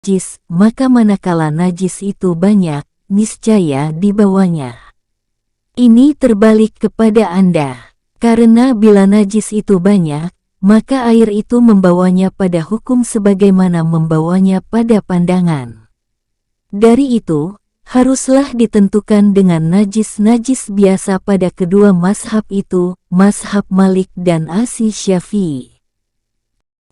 najis, maka manakala najis itu banyak, niscaya dibawanya. Ini terbalik kepada Anda. Karena bila najis itu banyak, maka air itu membawanya pada hukum sebagaimana membawanya pada pandangan. Dari itu, haruslah ditentukan dengan najis-najis biasa pada kedua mazhab itu, mazhab Malik dan Asy-Syafi'i.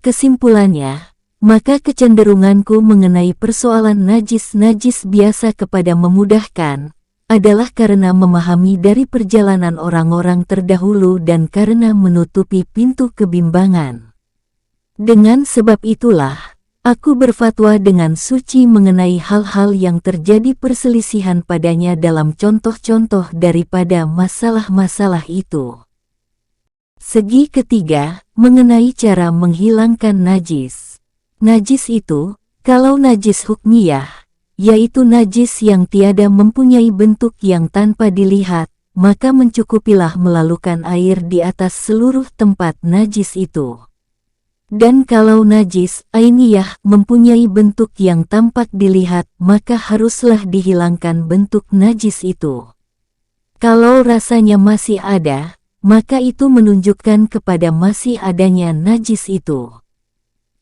Kesimpulannya, maka kecenderunganku mengenai persoalan najis-najis biasa kepada memudahkan, adalah karena memahami dari perjalanan orang-orang terdahulu dan karena menutupi pintu kebimbangan. Dengan sebab itulah, aku berfatwa dengan suci mengenai hal-hal yang terjadi perselisihan padanya dalam contoh-contoh daripada masalah-masalah itu. Segi ketiga, mengenai cara menghilangkan najis. Najis itu, kalau najis hukmiyah, yaitu najis yang tiada mempunyai bentuk yang tanpa dilihat, maka mencukupilah melalukan air di atas seluruh tempat najis itu. Dan kalau najis ainiyah mempunyai bentuk yang tampak dilihat, maka haruslah dihilangkan bentuk najis itu. Kalau rasanya masih ada, maka itu menunjukkan kepada masih adanya najis itu.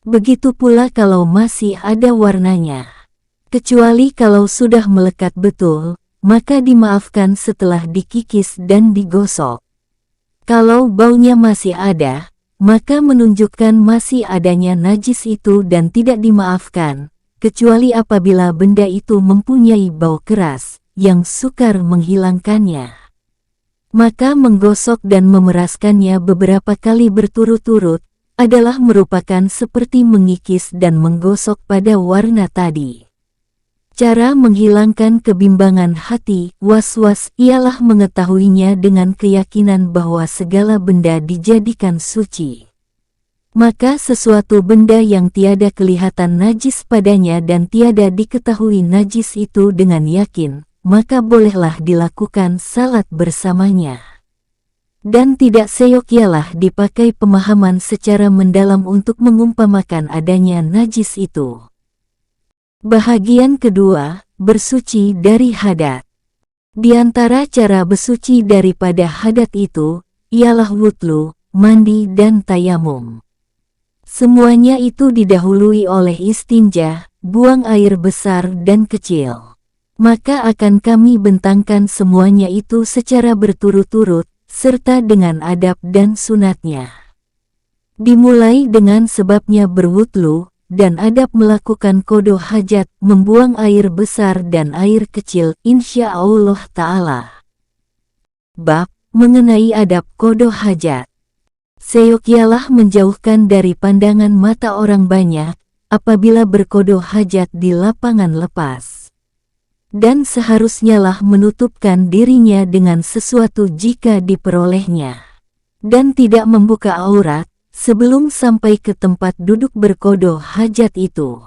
Begitu pula kalau masih ada warnanya. Kecuali kalau sudah melekat betul, maka dimaafkan setelah dikikis dan digosok. Kalau baunya masih ada, maka menunjukkan masih adanya najis itu dan tidak dimaafkan, kecuali apabila benda itu mempunyai bau keras, yang sukar menghilangkannya. Maka menggosok dan memeraskannya beberapa kali berturut-turut, adalah merupakan seperti mengikis dan menggosok pada warna tadi. Cara menghilangkan kebimbangan hati, was-was, ialah mengetahuinya dengan keyakinan bahwa segala benda dijadikan suci. Maka sesuatu benda yang tiada kelihatan najis padanya dan tiada diketahui najis itu dengan yakin, maka bolehlah dilakukan salat bersamanya. Dan tidak seyogialah dipakai pemahaman secara mendalam untuk mengumpamakan adanya najis itu. Bahagian kedua, bersuci dari hadat. Di antara cara bersuci daripada hadat itu, ialah wudhu, mandi dan tayamum. Semuanya itu didahului oleh istinja, buang air besar dan kecil. Maka akan kami bentangkan semuanya itu secara berturut-turut, serta dengan adab dan sunatnya. Dimulai dengan sebabnya berwudhu, dan adab melakukan qada hajat, membuang air besar dan air kecil, insya Allah Ta'ala. Bab mengenai adab qada hajat. Seyogialah menjauhkan dari pandangan mata orang banyak, apabila berqada hajat di lapangan lepas. Dan seharusnyalah menutupkan dirinya dengan sesuatu jika diperolehnya. Dan tidak membuka aurat, sebelum sampai ke tempat duduk berqada hajat itu.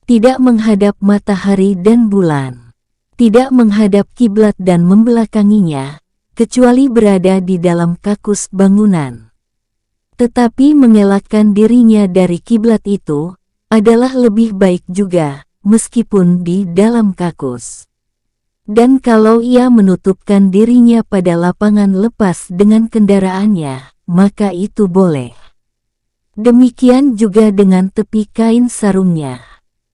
Tidak menghadap matahari dan bulan. Tidak menghadap kiblat dan membelakanginya, kecuali berada di dalam kakus bangunan. Tetapi mengelakkan dirinya dari kiblat itu, adalah lebih baik juga, meskipun di dalam kakus. Dan kalau ia menutupkan dirinya pada lapangan lepas dengan kendaraannya, maka itu boleh. Demikian juga dengan tepi kain sarungnya.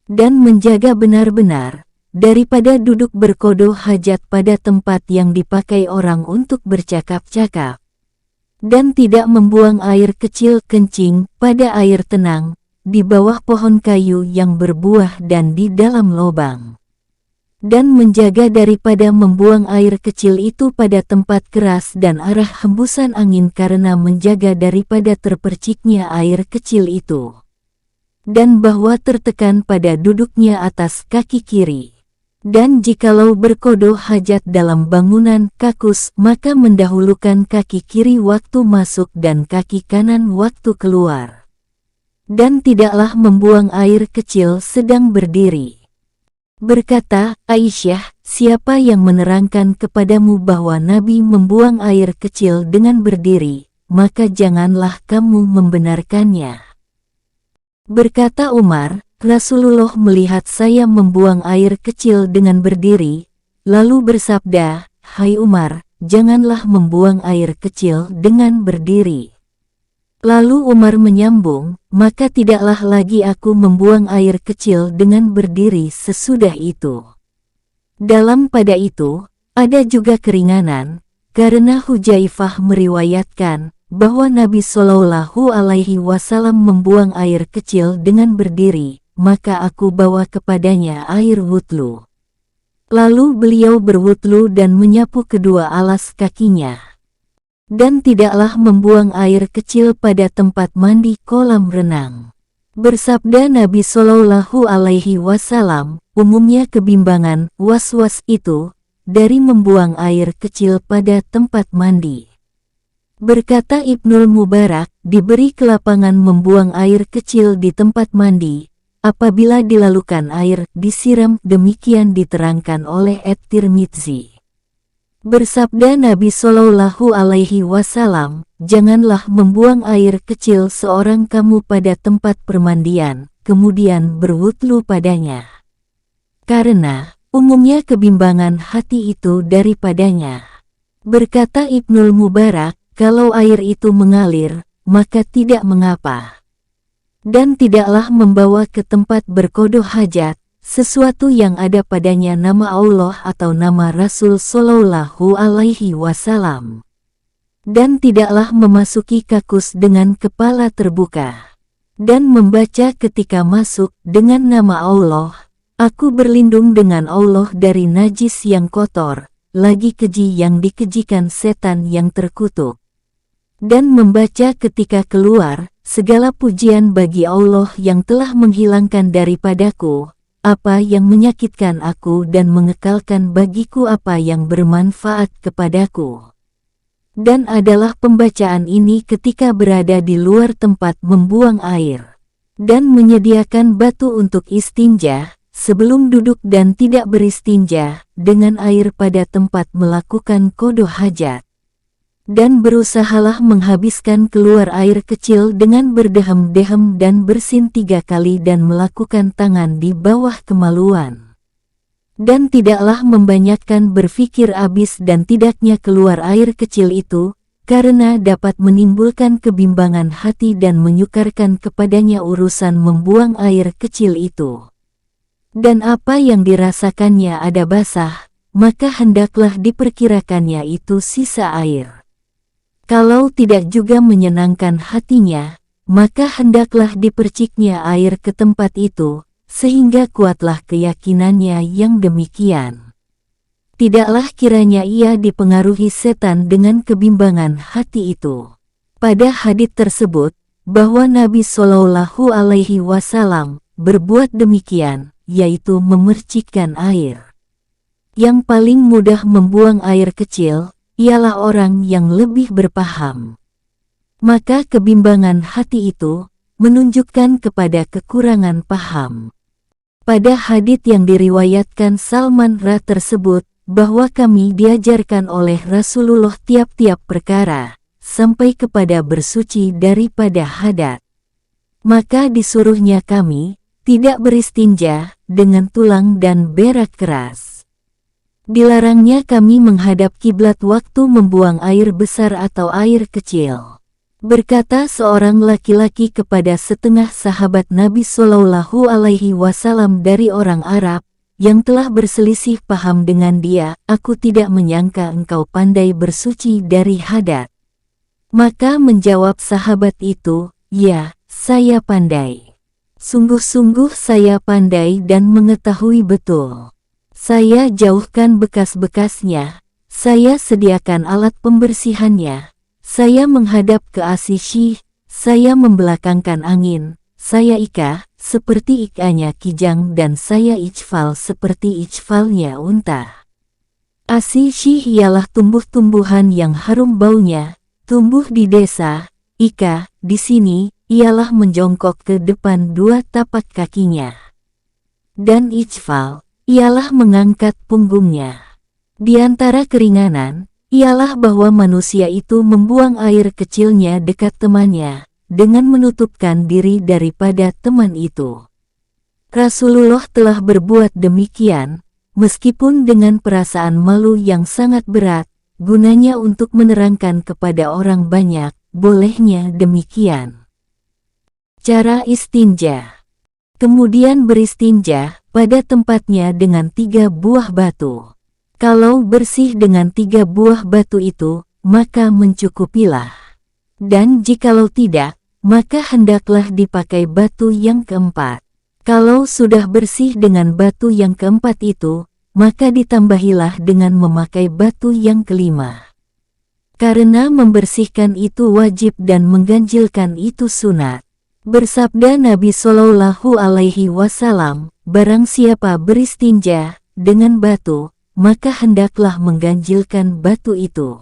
Dan menjaga benar-benar, daripada duduk berqada hajat pada tempat yang dipakai orang untuk bercakap-cakap. Dan tidak membuang air kecil kencing pada air tenang, di bawah pohon kayu yang berbuah dan di dalam lubang. Dan menjaga daripada membuang air kecil itu pada tempat keras dan arah hembusan angin karena menjaga daripada terperciknya air kecil itu. Dan bahwa tertekan pada duduknya atas kaki kiri. Dan jikalau berqada hajat dalam bangunan kakus, maka mendahulukan kaki kiri waktu masuk dan kaki kanan waktu keluar. Dan tidaklah membuang air kecil sedang berdiri. Berkata Aisyah, siapa yang menerangkan kepadamu bahwa Nabi membuang air kecil dengan berdiri, maka janganlah kamu membenarkannya. Berkata Umar, Rasulullah melihat saya membuang air kecil dengan berdiri, lalu bersabda, "Hai Umar, janganlah membuang air kecil dengan berdiri." Lalu Umar menyambung, "Maka tidaklah lagi aku membuang air kecil dengan berdiri sesudah itu." Dalam pada itu, ada juga keringanan, karena Hudzaifah meriwayatkan bahwa Nabi Shallallahu Alaihi Wasallam membuang air kecil dengan berdiri, maka aku bawa kepadanya air wudhu. Lalu beliau berwudhu dan menyapu kedua alas kakinya. Dan tidaklah membuang air kecil pada tempat mandi kolam renang. Bersabda Nabi Shallallahu Alaihi Wasallam, umumnya kebimbangan was-was itu dari membuang air kecil pada tempat mandi. Berkata Ibnul Mubarak, diberi kelapangan membuang air kecil di tempat mandi, apabila dilalukan air disiram, demikian diterangkan oleh At-Tirmidzi. Bersabda Nabi Shallallahu Alaihi Wasallam, janganlah membuang air kecil seorang kamu pada tempat permandian, kemudian berwudhu padanya. Karena umumnya kebimbangan hati itu daripadanya. Berkata Ibnul Mubarak, kalau air itu mengalir, maka tidak mengapa. Dan tidaklah membawa ke tempat berkodoh hajat, sesuatu yang ada padanya nama Allah atau nama Rasul Shallallahu Alaihi Wasallam. Dan tidaklah memasuki kakus dengan kepala terbuka. Dan membaca ketika masuk dengan nama Allah, aku berlindung dengan Allah dari najis yang kotor, lagi keji yang dikejikan setan yang terkutuk. Dan membaca ketika keluar, segala pujian bagi Allah yang telah menghilangkan daripadaku apa yang menyakitkan aku dan mengekalkan bagiku apa yang bermanfaat kepadaku. Dan adalah pembacaan ini ketika berada di luar tempat membuang air. Dan menyediakan batu untuk istinja, sebelum duduk dan tidak beristinja, dengan air pada tempat melakukan qada hajat. Dan berusahalah menghabiskan keluar air kecil dengan berdehem-dehem dan bersin 3 kali dan melakukan tangan di bawah kemaluan. Dan tidaklah membanyakkan berfikir abis dan tidaknya keluar air kecil itu, karena dapat menimbulkan kebimbangan hati dan menyukarkan kepadanya urusan membuang air kecil itu. Dan apa yang dirasakannya ada basah, maka hendaklah diperkirakannya itu sisa air. Kalau tidak juga menyenangkan hatinya, maka hendaklah diperciknya air ke tempat itu, sehingga kuatlah keyakinannya yang demikian. Tidaklah kiranya ia dipengaruhi setan dengan kebimbangan hati itu. Pada hadits tersebut, bahwa Nabi Shallallahu Alaihi Wasallam berbuat demikian, yaitu memercikkan air. Yang paling mudah membuang air kecil, ialah orang yang lebih berpaham. Maka kebimbangan hati itu menunjukkan kepada kekurangan paham. Pada hadits yang diriwayatkan Salman Ra tersebut, bahwa kami diajarkan oleh Rasulullah tiap-tiap perkara, sampai kepada bersuci daripada hadat. Maka disuruhnya kami tidak beristinja dengan tulang dan berak keras. Dilarangnya kami menghadap kiblat waktu membuang air besar atau air kecil. Berkata seorang laki-laki kepada setengah sahabat Nabi Shallallahu Alaihi Wasallam dari orang Arab, yang telah berselisih paham dengan dia, aku tidak menyangka engkau pandai bersuci dari hadat. Maka menjawab sahabat itu, ya, saya pandai. Sungguh-sungguh saya pandai dan mengetahui betul. Saya jauhkan bekas-bekasnya, saya sediakan alat pembersihannya, saya menghadap ke Asisyih, saya membelakangkan angin, saya ikah seperti ikahnya kijang dan saya ijfal seperti ijfalnya unta. Asisyih ialah tumbuh-tumbuhan yang harum baunya, tumbuh di desa, ikah di sini ialah menjongkok ke depan 2 tapak kakinya. Dan ijfal ialah mengangkat punggungnya. Di antara keringanan, ialah bahwa manusia itu membuang air kecilnya dekat temannya, dengan menutupkan diri daripada teman itu. Rasulullah telah berbuat demikian, meskipun dengan perasaan malu yang sangat berat, gunanya untuk menerangkan kepada orang banyak, bolehnya demikian. Cara istinja. Kemudian beristinja pada tempatnya dengan 3 buah batu. Kalau bersih dengan 3 buah batu itu, maka mencukupilah. Dan jikalau tidak, maka hendaklah dipakai batu yang keempat. Kalau sudah bersih dengan batu yang keempat itu, maka ditambahilah dengan memakai batu yang kelima. Karena membersihkan itu wajib dan mengganjilkan itu sunat. Bersabda Nabi Shallallahu Alaihi Wasallam, barang siapa beristinja dengan batu, maka hendaklah mengganjilkan batu itu.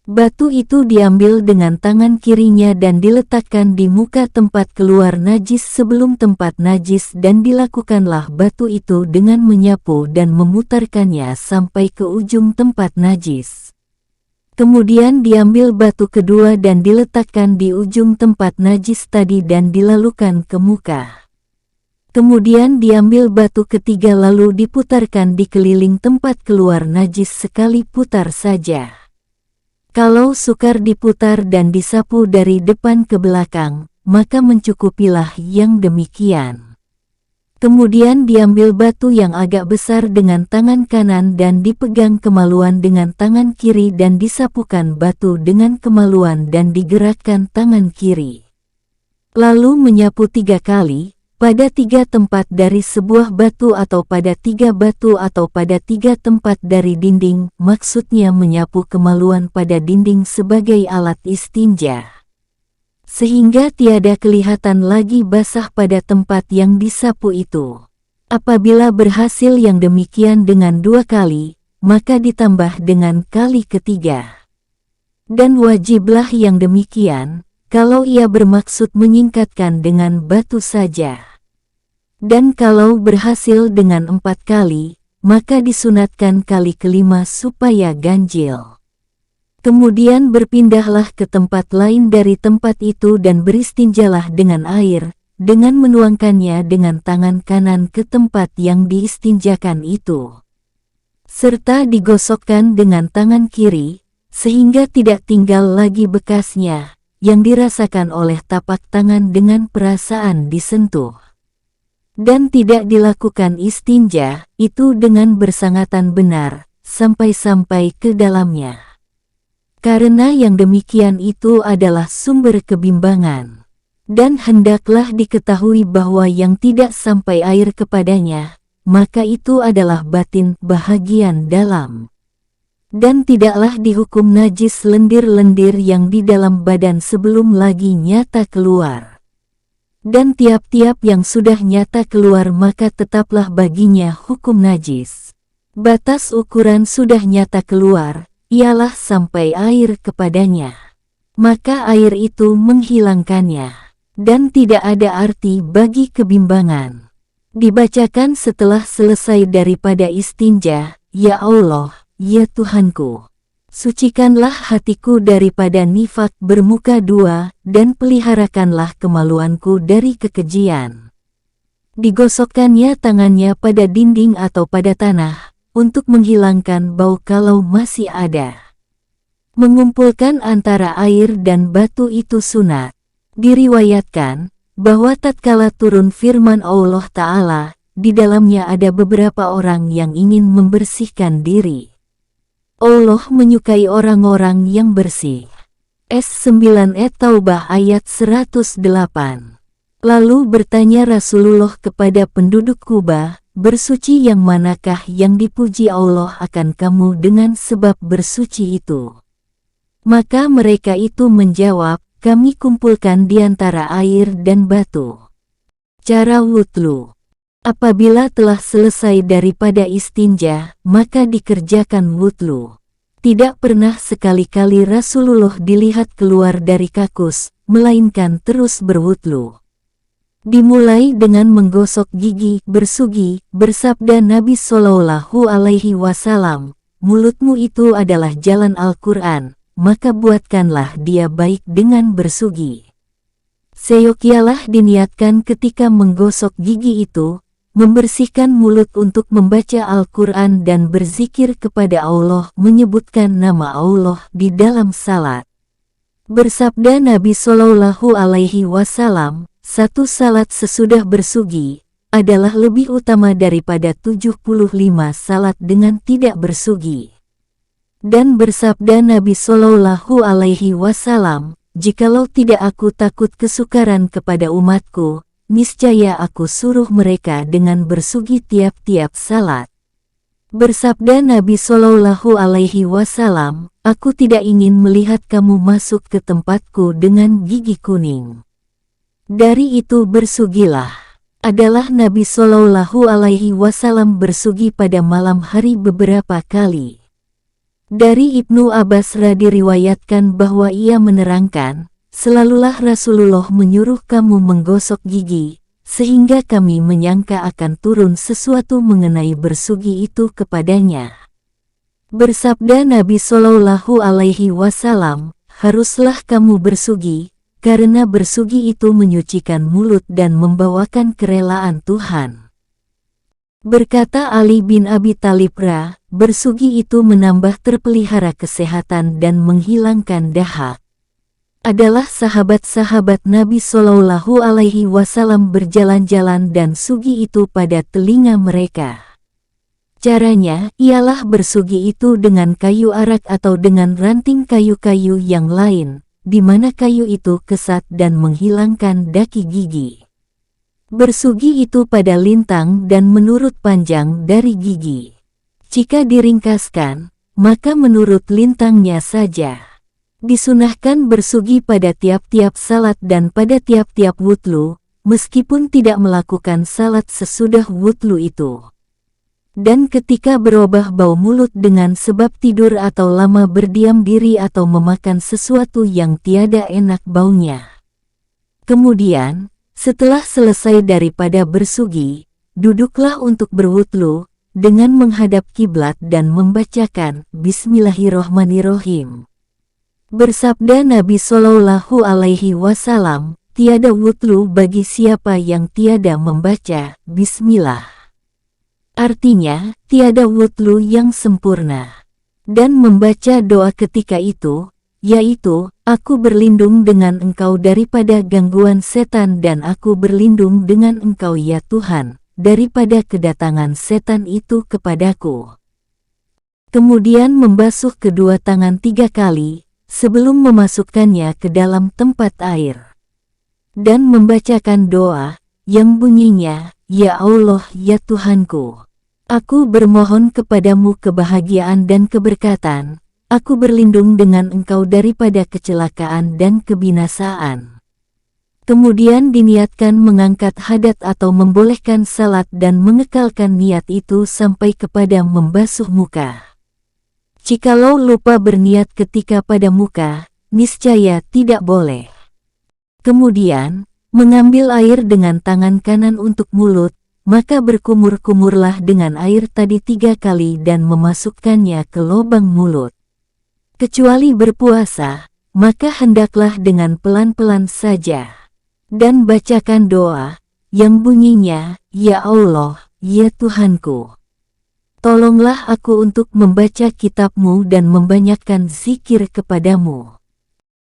Batu itu diambil dengan tangan kirinya dan diletakkan di muka tempat keluar najis sebelum tempat najis dan dilakukanlah batu itu dengan menyapu dan memutarkannya sampai ke ujung tempat najis. Kemudian diambil batu kedua dan diletakkan di ujung tempat najis tadi dan dilalukan ke muka. Kemudian diambil batu ketiga lalu diputarkan di keliling tempat keluar najis sekali putar saja. Kalau sukar diputar dan disapu dari depan ke belakang, maka mencukupilah yang demikian. Kemudian diambil batu yang agak besar dengan tangan kanan dan dipegang kemaluan dengan tangan kiri dan disapukan batu dengan kemaluan dan digerakkan tangan kiri. Lalu menyapu 3 kali, pada 3 tempat dari sebuah batu atau pada 3 batu atau pada 3 tempat dari dinding, maksudnya menyapu kemaluan pada dinding sebagai alat istinja. Sehingga tiada kelihatan lagi basah pada tempat yang disapu itu. Apabila berhasil yang demikian dengan 2 kali, maka ditambah dengan kali ketiga. Dan wajiblah yang demikian, kalau ia bermaksud menyingkatkan dengan batu saja. Dan kalau berhasil dengan 4 kali, maka disunatkan kali kelima supaya ganjil. Kemudian berpindahlah ke tempat lain dari tempat itu dan beristinjalah dengan air, dengan menuangkannya dengan tangan kanan ke tempat yang diistinjakan itu. Serta digosokkan dengan tangan kiri, sehingga tidak tinggal lagi bekasnya, yang dirasakan oleh tapak tangan dengan perasaan disentuh. Dan tidak dilakukan istinja, itu dengan bersangatan benar, sampai-sampai ke dalamnya. Karena yang demikian itu adalah sumber kebimbangan. Dan hendaklah diketahui bahwa yang tidak sampai air kepadanya, maka itu adalah batin bahagian dalam. Dan tidaklah dihukum najis lendir-lendir yang di dalam badan sebelum lagi nyata keluar. Dan tiap-tiap yang sudah nyata keluar maka tetaplah baginya hukum najis. Batas ukuran sudah nyata keluar, ialah sampai air kepadanya. Maka air itu menghilangkannya. Dan tidak ada arti bagi kebimbangan. Dibacakan setelah selesai daripada istinja, ya Allah, ya Tuhanku, sucikanlah hatiku daripada nifak bermuka 2, dan peliharakanlah kemaluanku dari kekejian. Digosokkannya tangannya pada dinding atau pada tanah, untuk menghilangkan bau kalau masih ada. Mengumpulkan antara air dan batu itu sunat. Diriwayatkan, bahwa tatkala turun firman Allah Ta'ala, di dalamnya ada beberapa orang yang ingin membersihkan diri. Allah menyukai orang-orang yang bersih. S9 At-Taubah ayat 108. Lalu bertanya Rasulullah kepada penduduk Kuba, bersuci yang manakah yang dipuji Allah akan kamu dengan sebab bersuci itu? Maka mereka itu menjawab, kami kumpulkan di antara air dan batu. Cara wudhu. Apabila telah selesai daripada istinja, maka dikerjakan wudhu. Tidak pernah sekali-kali Rasulullah dilihat keluar dari kakus, melainkan terus berwudhu. Dimulai dengan menggosok gigi, bersugi, bersabda Nabi Shallallahu Alaihi Wasallam, mulutmu itu adalah jalan Al-Quran, maka buatkanlah dia baik dengan bersugi. Seyogialah diniatkan ketika menggosok gigi itu, membersihkan mulut untuk membaca Al-Quran dan berzikir kepada Allah, menyebutkan nama Allah di dalam salat. Bersabda Nabi Shallallahu Alaihi Wasallam, satu salat sesudah bersugi adalah lebih utama daripada 75 salat dengan tidak bersugi. Dan bersabda Nabi Shallallahu Alaihi Wasallam, jikalau tidak aku takut kesukaran kepada umatku, niscaya aku suruh mereka dengan bersugi tiap-tiap salat. Bersabda Nabi Shallallahu Alaihi Wasallam, aku tidak ingin melihat kamu masuk ke tempatku dengan gigi kuning. Dari itu bersugilah. Adalah Nabi Shallallahu Alaihi Wasallam bersugi pada malam hari beberapa kali. Dari Ibnu Abbas diriwayatkan bahwa ia menerangkan, selalulah Rasulullah menyuruh kamu menggosok gigi, sehingga kami menyangka akan turun sesuatu mengenai bersugi itu kepadanya. Bersabda Nabi Shallallahu Alaihi Wasallam, haruslah kamu bersugi, karena bersugi itu menyucikan mulut dan membawakan kerelaan Tuhan. Berkata Ali bin Abi Thalib, bersugi itu menambah terpelihara kesehatan dan menghilangkan dahak. Adalah sahabat-sahabat Nabi Shallallahu Alaihi Wasallam berjalan-jalan dan sugi itu pada telinga mereka. Caranya ialah bersugi itu dengan kayu arak atau dengan ranting kayu-kayu yang lain, di mana kayu itu kesat dan menghilangkan daki gigi. Bersugi itu pada lintang dan menurut panjang dari gigi. Jika diringkaskan, maka menurut lintangnya saja. Disunahkan bersugi pada tiap-tiap salat dan pada tiap-tiap wudhu, meskipun tidak melakukan salat sesudah wudhu itu. Dan ketika berubah bau mulut dengan sebab tidur atau lama berdiam diri atau memakan sesuatu yang tiada enak baunya. Kemudian, setelah selesai daripada bersugi, duduklah untuk berwudhu dengan menghadap kiblat dan membacakan Bismillahirrohmanirrohim. Bersabda Nabi Shallallahu Alaihi Wasallam, tiada wudhu bagi siapa yang tiada membaca Bismillah. Artinya, tiada wudhu yang sempurna. Dan membaca doa ketika itu, yaitu, aku berlindung dengan Engkau daripada gangguan setan dan aku berlindung dengan Engkau ya Tuhan, daripada kedatangan setan itu kepadaku. Kemudian membasuh kedua tangan 3 kali, sebelum memasukkannya ke dalam tempat air. Dan membacakan doa, yang bunyinya, ya Allah ya Tuhanku, aku bermohon kepadamu kebahagiaan dan keberkatan, aku berlindung dengan Engkau daripada kecelakaan dan kebinasaan. Kemudian diniatkan mengangkat hadat atau membolehkan salat dan mengekalkan niat itu sampai kepada membasuh muka. Jikalau lupa berniat ketika pada muka, niscaya tidak boleh. Kemudian, mengambil air dengan tangan kanan untuk mulut, maka berkumur-kumurlah dengan air tadi 3 kali dan memasukkannya ke lubang mulut. Kecuali berpuasa, maka hendaklah dengan pelan-pelan saja. Dan bacakan doa, yang bunyinya, ya Allah, ya Tuhanku, tolonglah aku untuk membaca kitab-Mu dan membanyakkan zikir kepadamu.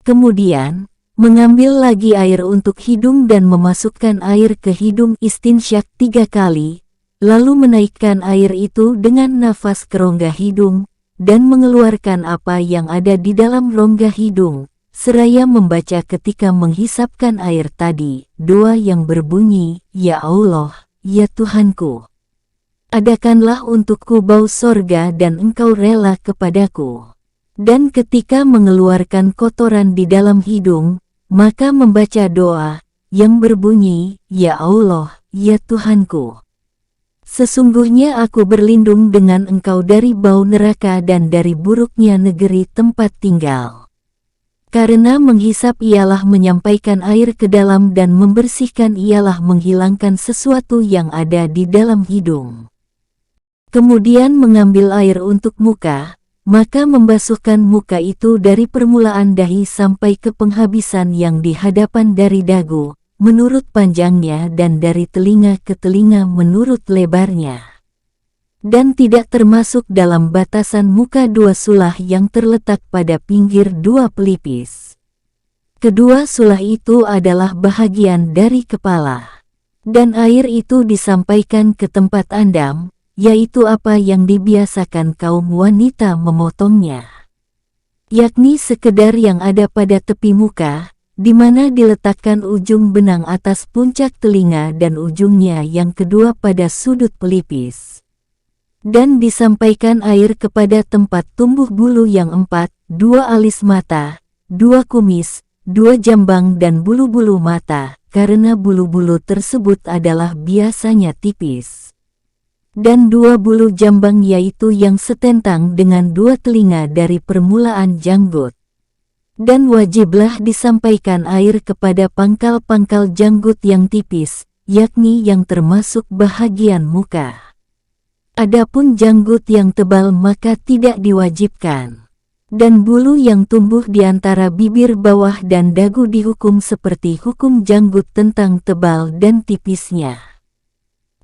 Kemudian, mengambil lagi air untuk hidung dan memasukkan air ke hidung istinsyak 3 kali, lalu menaikkan air itu dengan nafas ke rongga hidung, dan mengeluarkan apa yang ada di dalam rongga hidung, seraya membaca ketika menghisapkan air tadi, doa yang berbunyi, ya Allah, ya Tuhanku, adakanlah untukku bau sorga dan Engkau rela kepadaku. Dan ketika mengeluarkan kotoran di dalam hidung, maka membaca doa, yang berbunyi, ya Allah, ya Tuhanku, sesungguhnya aku berlindung dengan Engkau dari bau neraka dan dari buruknya negeri tempat tinggal. Karena menghisap ialah menyampaikan air ke dalam dan membersihkan ialah menghilangkan sesuatu yang ada di dalam hidung. Kemudian mengambil air untuk muka, maka membasuhkan muka itu dari permulaan dahi sampai ke penghabisan yang di hadapan dari dagu, menurut panjangnya, dan dari telinga ke telinga menurut lebarnya. Dan tidak termasuk dalam batasan muka 2 sulah yang terletak pada pinggir 2 pelipis. Kedua sulah itu adalah bahagian dari kepala. Dan air itu disampaikan ke tempat andam, yaitu apa yang dibiasakan kaum wanita memotongnya. Yakni sekedar yang ada pada tepi muka, di mana diletakkan ujung benang atas puncak telinga dan ujungnya yang kedua pada sudut pelipis. Dan disampaikan air kepada tempat tumbuh bulu yang 4, 2 alis mata, 2 kumis, 2 jambang dan bulu-bulu mata, karena bulu-bulu tersebut adalah biasanya tipis. Dan 2 bulu jambang yaitu yang setentang dengan 2 telinga dari permulaan janggut. Dan wajiblah disampaikan air kepada pangkal-pangkal janggut yang tipis, yakni yang termasuk bahagian muka. Adapun janggut yang tebal maka tidak diwajibkan. Dan bulu yang tumbuh di antara bibir bawah dan dagu dihukum seperti hukum janggut tentang tebal dan tipisnya.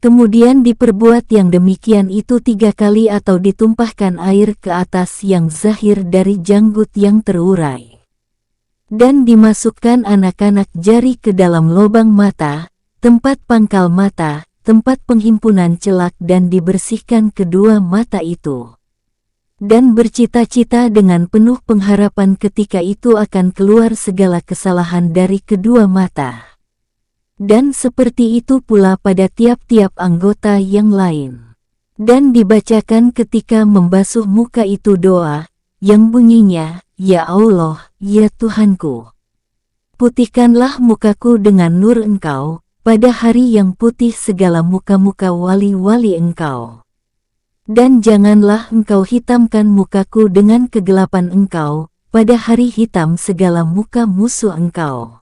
Kemudian diperbuat yang demikian itu 3 kali atau ditumpahkan air ke atas yang zahir dari janggut yang terurai. Dan dimasukkan anak-anak jari ke dalam lubang mata, tempat pangkal mata, tempat penghimpunan celak dan dibersihkan kedua mata itu. Dan bercita-cita dengan penuh pengharapan ketika itu akan keluar segala kesalahan dari kedua mata. Dan seperti itu pula pada tiap-tiap anggota yang lain. Dan dibacakan ketika membasuh muka itu doa, yang bunyinya, Ya Allah, ya Tuhanku, putihkanlah mukaku dengan nur Engkau, pada hari yang putih segala muka-muka wali-wali Engkau. Dan janganlah Engkau hitamkan mukaku dengan kegelapan Engkau, pada hari hitam segala muka musuh Engkau.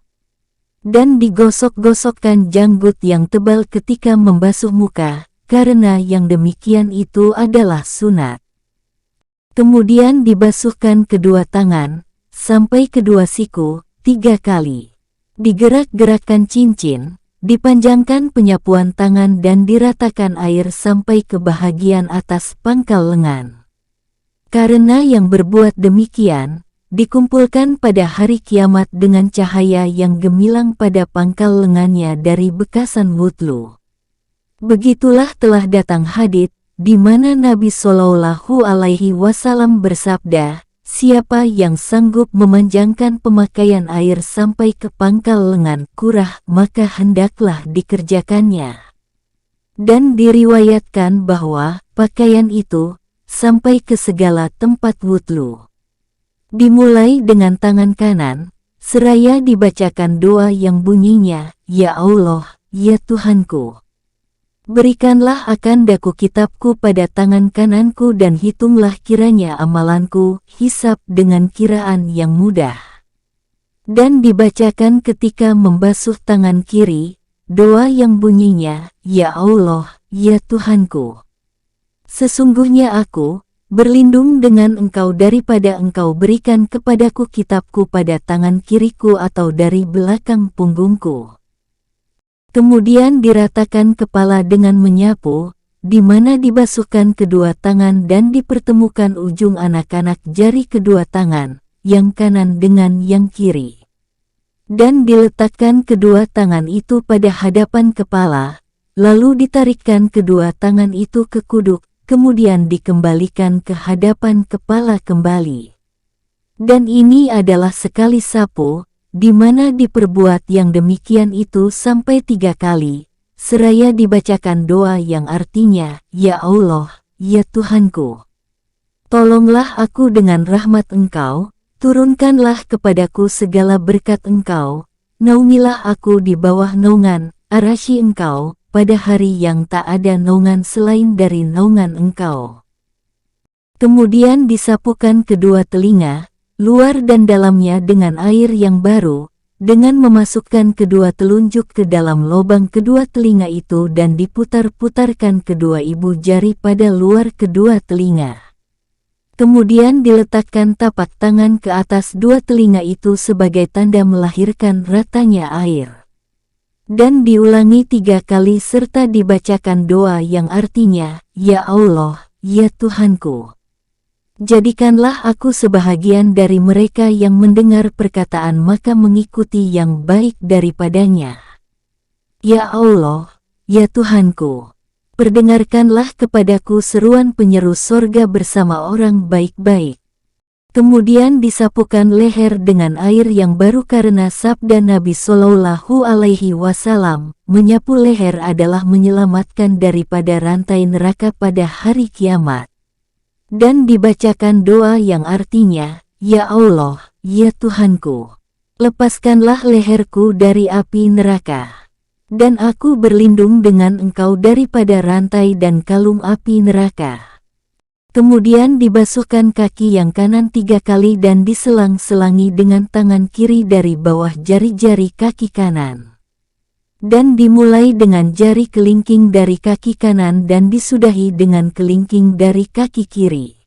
Dan digosok-gosokkan janggut yang tebal ketika membasuh muka, karena yang demikian itu adalah sunat. Kemudian dibasuhkan kedua tangan, sampai kedua siku, 3 kali. Digerak-gerakkan cincin, dipanjangkan penyapuan tangan dan diratakan air sampai ke bahagian atas pangkal lengan. Karena yang berbuat demikian, dikumpulkan pada hari kiamat dengan cahaya yang gemilang pada pangkal lengannya dari bekasan wudhu. Begitulah telah datang hadits, di mana Nabi Shallallahu Alaihi Wasallam bersabda, siapa yang sanggup memanjangkan pemakaian air sampai ke pangkal lengan kurah, maka hendaklah dikerjakannya. Dan diriwayatkan bahwa pakaian itu sampai ke segala tempat wudhu. Dimulai dengan tangan kanan, seraya dibacakan doa yang bunyinya, Ya Allah, ya Tuhanku, berikanlah akan daku kitabku pada tangan kananku dan hitunglah kiranya amalanku, hisab dengan kiraan yang mudah. Dan dibacakan ketika membasuh tangan kiri, doa yang bunyinya, Ya Allah, ya Tuhanku, sesungguhnya aku berlindung dengan Engkau daripada Engkau berikan kepadaku kitabku pada tangan kiriku atau dari belakang punggungku. Kemudian diratakan kepala dengan menyapu, di mana dibasuhkan kedua tangan dan dipertemukan ujung anak-anak jari kedua tangan, yang kanan dengan yang kiri. Dan diletakkan kedua tangan itu pada hadapan kepala, lalu ditarikkan kedua tangan itu ke kuduk, kemudian dikembalikan ke hadapan kepala kembali. Dan ini adalah sekali sapu, di mana diperbuat yang demikian itu sampai 3 kali, seraya dibacakan doa yang artinya, Ya Allah, ya Tuhanku, tolonglah aku dengan rahmat Engkau, turunkanlah kepadaku segala berkat Engkau, naungilah aku di bawah naungan arasy Engkau, pada hari yang tak ada naungan selain dari naungan Engkau. Kemudian disapukan kedua telinga, luar dan dalamnya dengan air yang baru, dengan memasukkan kedua telunjuk ke dalam lubang kedua telinga itu dan diputar-putarkan kedua ibu jari pada luar kedua telinga. Kemudian diletakkan tapak tangan ke atas dua telinga itu sebagai tanda melahirkan ratanya air. Dan diulangi 3 kali serta dibacakan doa yang artinya, Ya Allah, ya Tuhanku. Jadikanlah aku sebahagian dari mereka yang mendengar perkataan maka mengikuti yang baik daripadanya. Ya Allah, ya Tuhanku. Perdengarkanlah kepadaku seruan penyeru sorga bersama orang baik-baik. Kemudian disapukan leher dengan air yang baru karena sabda Nabi Shallallahu Alaihi Wasallam, menyapu leher adalah menyelamatkan daripada rantai neraka pada hari kiamat. Dan dibacakan doa yang artinya, Ya Allah, ya Tuhanku, lepaskanlah leherku dari api neraka. Dan aku berlindung dengan Engkau daripada rantai dan kalung api neraka. Kemudian dibasuhkan kaki yang kanan 3 kali dan diselang-selangi dengan tangan kiri dari bawah jari-jari kaki kanan. Dan dimulai dengan jari kelingking dari kaki kanan dan disudahi dengan kelingking dari kaki kiri.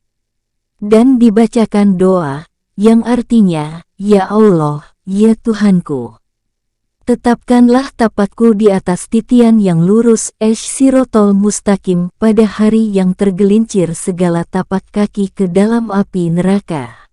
Dan dibacakan doa, yang artinya, Ya Allah, ya Tuhanku. Tetapkanlah tapakku di atas titian yang lurus Sirotol Mustaqim pada hari yang tergelincir segala tapak kaki ke dalam api neraka.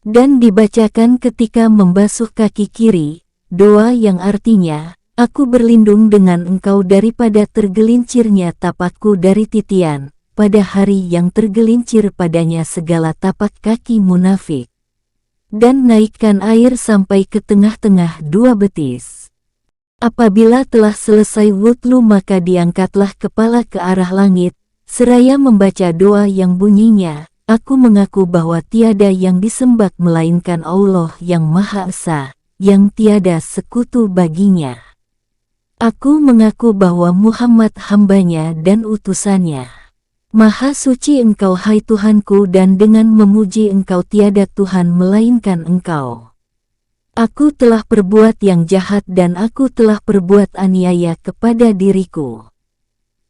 Dan dibacakan ketika membasuh kaki kiri, doa yang artinya, Aku berlindung dengan Engkau daripada tergelincirnya tapakku dari titian, pada hari yang tergelincir padanya segala tapak kaki munafik. Dan naikkan air sampai ke tengah-tengah 2 betis. Apabila telah selesai wudhu maka diangkatlah kepala ke arah langit, seraya membaca doa yang bunyinya, Aku mengaku bahwa tiada yang disembah melainkan Allah yang Maha Esa, yang tiada sekutu baginya. Aku mengaku bahwa Muhammad hambanya dan utusannya. Maha suci Engkau hai Tuhanku dan dengan memuji Engkau tiada Tuhan melainkan Engkau. Aku telah perbuat yang jahat dan aku telah perbuat aniaya kepada diriku.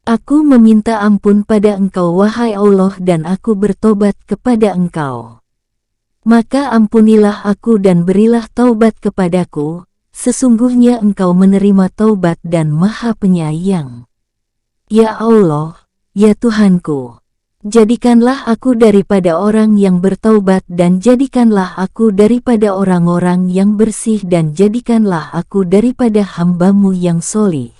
Aku meminta ampun pada Engkau wahai Allah dan aku bertobat kepada Engkau. Maka ampunilah aku dan berilah taubat kepadaku, sesungguhnya Engkau menerima taubat dan Maha Penyayang. Ya Allah, ya Tuhanku, jadikanlah aku daripada orang yang bertaubat dan jadikanlah aku daripada orang-orang yang bersih dan jadikanlah aku daripada hamba-Mu yang solih.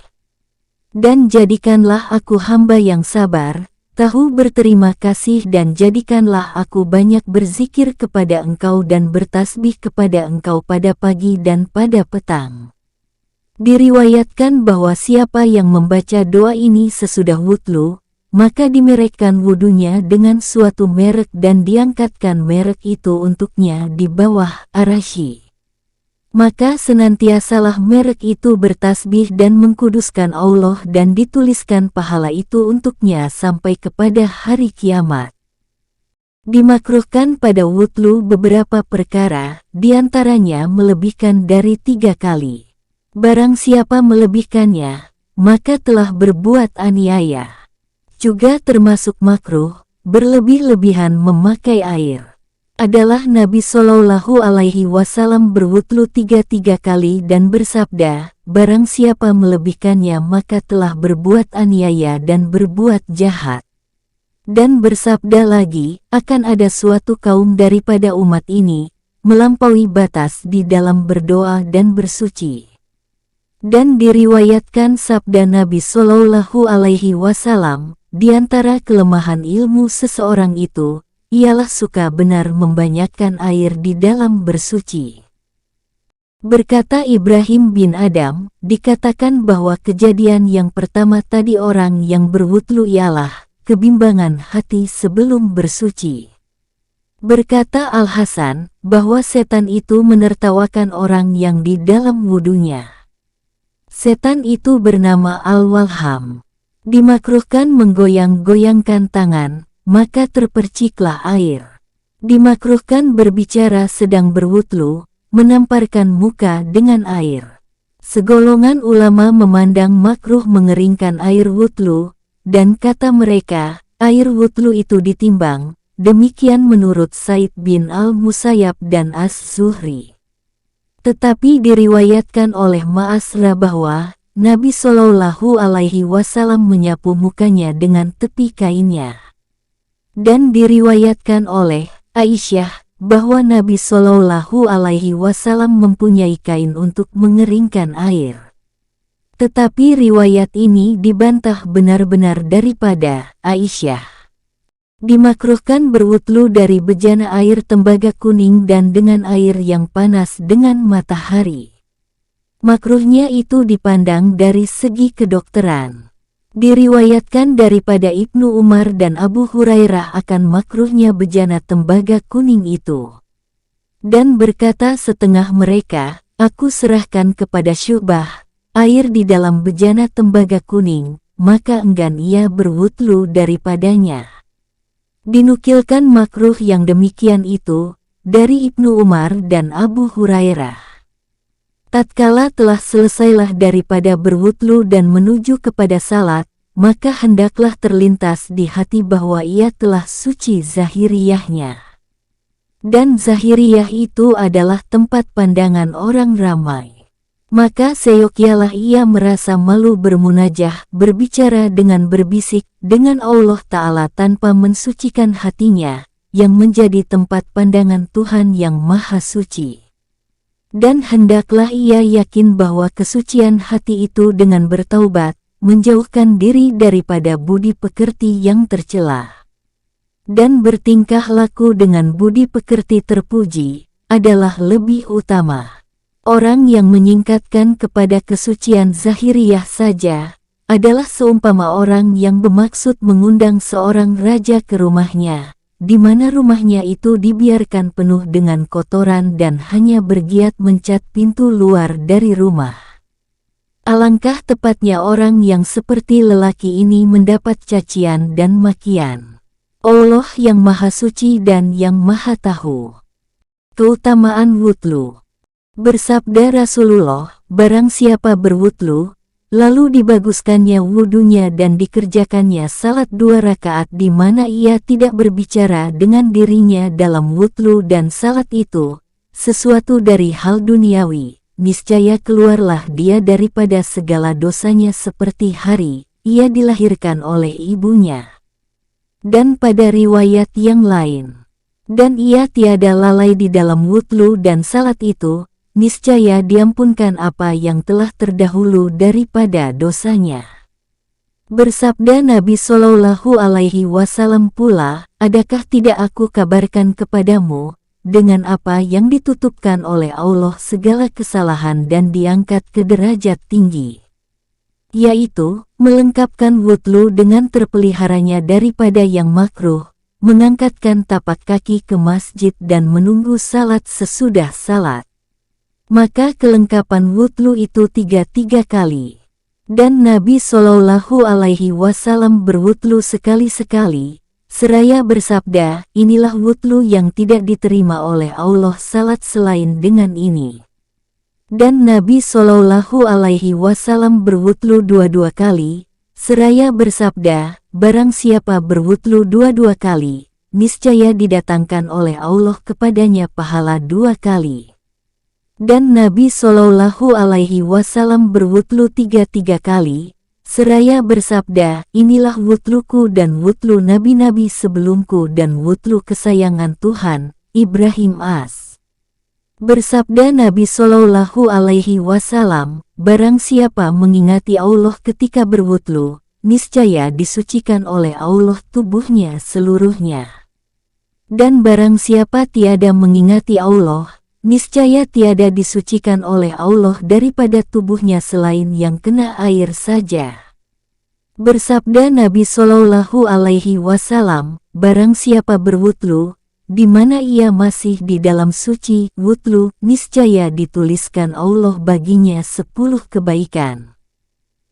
Dan jadikanlah aku hamba yang sabar, tahu berterima kasih dan jadikanlah aku banyak berzikir kepada Engkau dan bertasbih kepada Engkau pada pagi dan pada petang. Diriwayatkan bahwa siapa yang membaca doa ini sesudah wudhu, maka dimerekkan wudunya dengan suatu merek dan diangkatkan merek itu untuknya di bawah arasy. Maka senantiasalah merek itu bertasbih dan mengkuduskan Allah dan dituliskan pahala itu untuknya sampai kepada hari kiamat. Dimakruhkan pada wudhu beberapa perkara, diantaranya melebihkan dari 3 kali. Barang siapa melebihkannya, maka telah berbuat aniaya. Juga termasuk makruh, berlebih-lebihan memakai air. Adalah Nabi Shallallahu Alaihi Wasallam berwudhu 3 kali dan bersabda, barang siapa melebihkannya maka telah berbuat aniaya dan berbuat jahat. Dan bersabda lagi, akan ada suatu kaum daripada umat ini, melampaui batas di dalam berdoa dan bersuci. Dan diriwayatkan sabda Nabi Shallallahu Alaihi Wasallam, di antara kelemahan ilmu seseorang itu, ialah suka benar membanyakkan air di dalam bersuci. Berkata Ibrahim bin Adam, dikatakan bahwa kejadian yang pertama tadi orang yang berwudhu ialah kebimbangan hati sebelum bersuci. Berkata Al-Hasan, bahwa setan itu menertawakan orang yang di dalam wudunya. Setan itu bernama Al-Walham. Dimakruhkan menggoyang-goyangkan tangan, maka terperciklah air. Dimakruhkan berbicara sedang berwudhu, menamparkan muka dengan air. Segolongan ulama memandang makruh mengeringkan air wudhu, dan kata mereka, air wudhu itu ditimbang, demikian menurut Said bin al-Musayyab dan As-Zuhri. Tetapi diriwayatkan oleh Ma'asra bahwa Nabi Shallallahu Alaihi Wasallam menyapu mukanya dengan tepi kainnya. Dan diriwayatkan oleh Aisyah bahwa Nabi Shallallahu Alaihi Wasallam mempunyai kain untuk mengeringkan air. Tetapi riwayat ini dibantah benar-benar daripada Aisyah. Dimakruhkan berwudhu dari bejana air tembaga kuning dan dengan air yang panas dengan matahari. Makruhnya itu dipandang dari segi kedokteran. Diriwayatkan daripada Ibnu Umar dan Abu Hurairah akan makruhnya bejana tembaga kuning itu. Dan berkata setengah mereka, aku serahkan kepada Syu'bah air di dalam bejana tembaga kuning, maka enggan ia berwudhu daripadanya. Dinukilkan makruh yang demikian itu dari Ibnu Umar dan Abu Hurairah. Tatkala telah selesailah daripada berwudhu dan menuju kepada salat, maka hendaklah terlintas di hati bahwa ia telah suci zahiriyahnya. Dan zahiriyah itu adalah tempat pandangan orang ramai. Maka seyogyanya ia merasa malu bermunajah, berbicara dengan berbisik dengan Allah Ta'ala tanpa mensucikan hatinya, yang menjadi tempat pandangan Tuhan yang Maha Suci. Dan hendaklah ia yakin bahwa kesucian hati itu dengan bertaubat, menjauhkan diri daripada budi pekerti yang tercela. Dan bertingkah laku dengan budi pekerti terpuji, adalah lebih utama. Orang yang menyingkatkan kepada kesucian zahiriyah saja, adalah seumpama orang yang bermaksud mengundang seorang raja ke rumahnya, di mana rumahnya itu dibiarkan penuh dengan kotoran dan hanya bergiat mencat pintu luar dari rumah. Alangkah tepatnya orang yang seperti lelaki ini mendapat cacian dan makian. Allah yang Maha Suci dan yang Maha Tahu. Keutamaan wudhu. Bersabda Rasulullah, barang siapa berwudhu, lalu dibaguskannya wudunya dan dikerjakannya salat 2 rakaat di mana ia tidak berbicara dengan dirinya dalam wudhu dan salat itu, sesuatu dari hal duniawi, niscaya keluarlah dia daripada segala dosanya seperti hari ia dilahirkan oleh ibunya. Dan pada riwayat yang lain, dan ia tiada lalai di dalam wudhu dan salat itu, niscaya diampunkan apa yang telah terdahulu daripada dosanya. Bersabda Nabi Shallallahu Alaihi Wasallam pula, adakah tidak aku kabarkan kepadamu, dengan apa yang ditutupkan oleh Allah segala kesalahan dan diangkat ke derajat tinggi, yaitu, melengkapkan wudhu dengan terpeliharanya daripada yang makruh, mengangkatkan tapak kaki ke masjid dan menunggu salat sesudah salat. Maka kelengkapan wudhu itu 3 kali. Dan Nabi Shallallahu Alaihi Wasallam berwudhu sekali-sekali, seraya bersabda, inilah wudhu yang tidak diterima oleh Allah salat selain dengan ini. Dan Nabi Shallallahu Alaihi Wasallam berwudhu 2 kali, seraya bersabda, barang siapa berwudhu 2 kali, niscaya didatangkan oleh Allah kepadanya pahala 2 kali. Dan Nabi Shallallahu Alaihi Wasallam berwudhu 3 kali, seraya bersabda, inilah wudhuku dan wudhu nabi-nabi sebelumku dan wudhu kesayangan Tuhan, Ibrahim AS. Bersabda Nabi Shallallahu Alaihi Wasallam, barang siapa mengingati Allah ketika berwudhu, niscaya disucikan oleh Allah tubuhnya seluruhnya. Dan barang siapa tiada mengingati Allah, niscaya tiada disucikan oleh Allah daripada tubuhnya selain yang kena air saja. Bersabda Nabi Shallallahu Alaihi Wasallam, barang siapa berwudhu, di mana ia masih di dalam suci wudhu, niscaya dituliskan Allah baginya 10 kebaikan.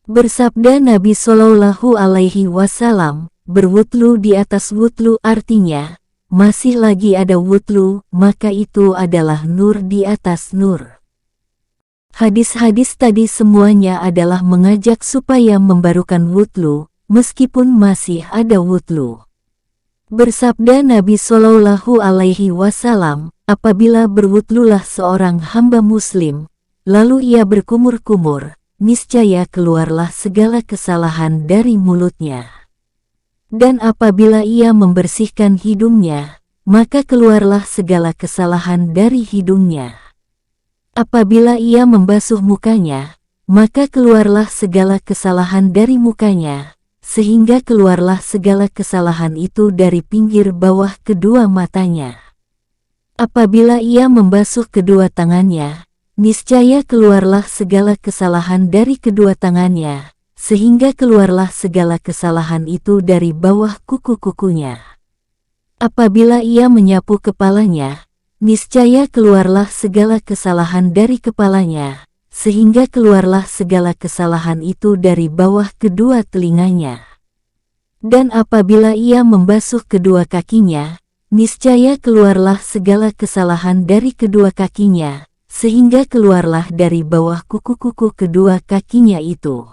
Bersabda Nabi Shallallahu Alaihi Wasallam, berwudhu di atas wudhu artinya, masih lagi ada wudhu, maka itu adalah nur di atas nur. Hadis-hadis tadi semuanya adalah mengajak supaya membarukan wudhu, meskipun masih ada wudhu. Bersabda Nabi Shallallahu Alaihi Wasallam, apabila berwudlulah seorang hamba muslim, lalu ia berkumur-kumur, niscaya keluarlah segala kesalahan dari mulutnya. Dan apabila ia membersihkan hidungnya, maka keluarlah segala kesalahan dari hidungnya. Apabila ia membasuh mukanya, maka keluarlah segala kesalahan dari mukanya, sehingga keluarlah segala kesalahan itu dari pinggir bawah kedua matanya. Apabila ia membasuh kedua tangannya, niscaya keluarlah segala kesalahan dari kedua tangannya, sehingga keluarlah segala kesalahan itu dari bawah kuku-kukunya. Apabila ia menyapu kepalanya, niscaya keluarlah segala kesalahan dari kepalanya, sehingga keluarlah segala kesalahan itu dari bawah kedua telinganya. Dan apabila ia membasuh kedua kakinya, niscaya keluarlah segala kesalahan dari kedua kakinya, sehingga keluarlah dari bawah kuku-kuku kedua kakinya itu.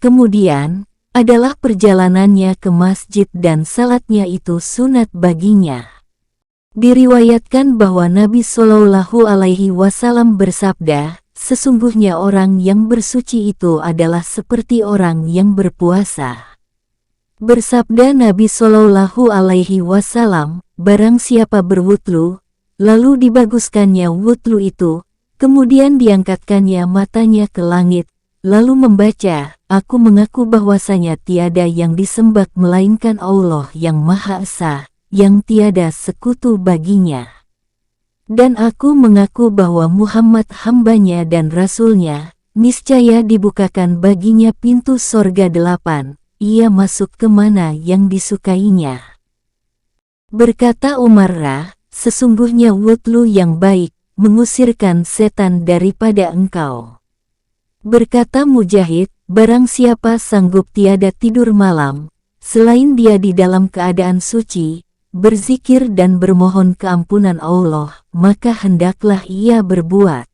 Kemudian, adalah perjalanannya ke masjid dan salatnya itu sunat baginya. Diriwayatkan bahwa Nabi Shallallahu Alaihi Wasallam bersabda, sesungguhnya orang yang bersuci itu adalah seperti orang yang berpuasa. Bersabda Nabi Shallallahu Alaihi Wasallam, barang siapa berwudlu, lalu dibaguskannya wudlu itu, kemudian diangkatkannya matanya ke langit, lalu membaca, aku mengaku bahwasanya tiada yang disembah melainkan Allah yang Maha Esa, yang tiada sekutu baginya. Dan aku mengaku bahwa Muhammad hambanya dan rasulnya, niscaya dibukakan baginya pintu sorga 8, ia masuk kemana yang disukainya. Berkata Umarrah, sesungguhnya wudlu yang baik, mengusirkan setan daripada engkau. Berkata Mujahid, barang siapa sanggup tiada tidur malam, selain dia di dalam keadaan suci, berzikir dan bermohon keampunan Allah, maka hendaklah ia berbuat.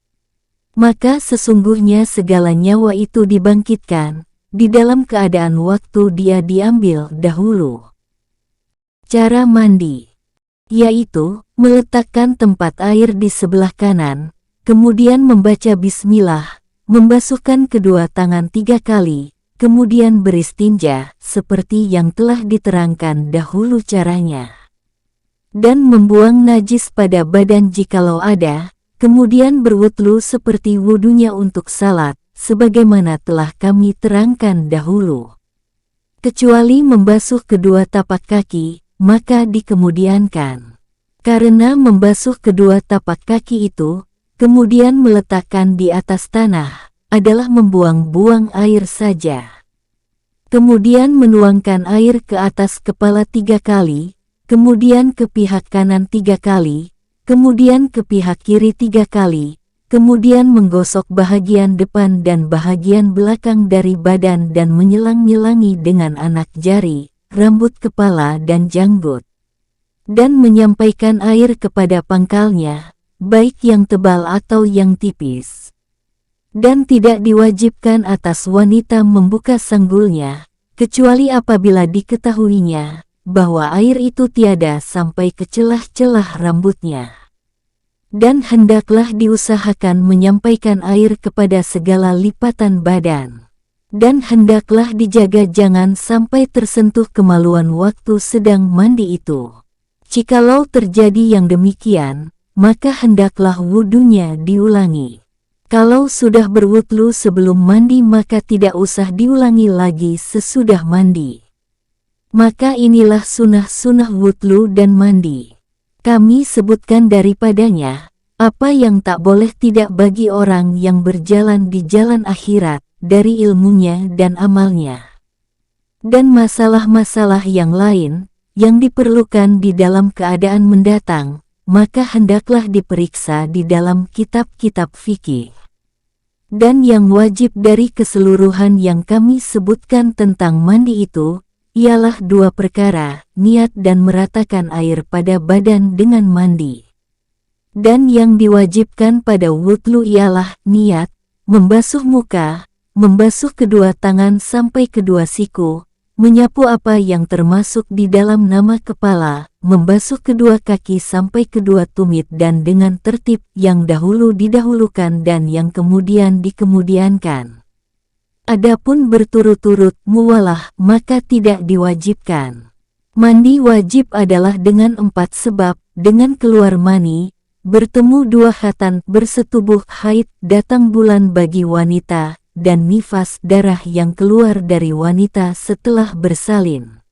Maka sesungguhnya segala nyawa itu dibangkitkan, di dalam keadaan waktu dia diambil dahulu. Cara mandi, yaitu, meletakkan tempat air di sebelah kanan, kemudian membaca bismillah, membasuhkan kedua tangan 3 kali, kemudian beristinja, seperti yang telah diterangkan dahulu caranya. Dan membuang najis pada badan jikalau ada, kemudian berwudlu seperti wudunya untuk salat, sebagaimana telah kami terangkan dahulu. Kecuali membasuh kedua tapak kaki, maka dikemudiankan. Karena membasuh kedua tapak kaki itu, kemudian meletakkan di atas tanah, adalah membuang-buang air saja. Kemudian menuangkan air ke atas kepala 3 kali, kemudian ke pihak kanan 3 kali, kemudian ke pihak kiri 3 kali, kemudian menggosok bahagian depan dan bahagian belakang dari badan dan menyelang-nyelangi dengan anak jari, rambut kepala dan janggut. Dan menyampaikan air kepada pangkalnya, baik yang tebal atau yang tipis. Dan tidak diwajibkan atas wanita membuka sanggulnya, kecuali apabila diketahuinya bahwa air itu tiada sampai ke celah-celah rambutnya. Dan hendaklah diusahakan menyampaikan air kepada segala lipatan badan. Dan hendaklah dijaga jangan sampai tersentuh kemaluan waktu sedang mandi itu. Jikalau terjadi yang demikian, maka hendaklah wudunya diulangi. Kalau sudah berwudlu sebelum mandi maka tidak usah diulangi lagi sesudah mandi. Maka inilah sunnah-sunnah wudlu dan mandi. Kami sebutkan daripadanya, apa yang tak boleh tidak bagi orang yang berjalan di jalan akhirat, dari ilmunya dan amalnya. Dan masalah-masalah yang lain, yang diperlukan di dalam keadaan mendatang, maka hendaklah diperiksa di dalam kitab-kitab fikih. Dan yang wajib dari keseluruhan yang kami sebutkan tentang mandi itu, ialah 2 perkara, niat dan meratakan air pada badan dengan mandi. Dan yang diwajibkan pada wudlu ialah niat, membasuh muka, membasuh kedua tangan sampai kedua siku, menyapu apa yang termasuk di dalam nama kepala, membasuh kedua kaki sampai kedua tumit dan dengan tertib yang dahulu didahulukan dan yang kemudian dikemudiankan. Adapun berturut-turut muwalah maka tidak diwajibkan. Mandi wajib adalah dengan 4 sebab, dengan keluar mani, bertemu 2 khatan, bersetubuh haid, datang bulan bagi wanita, dan nifas darah yang keluar dari wanita setelah bersalin.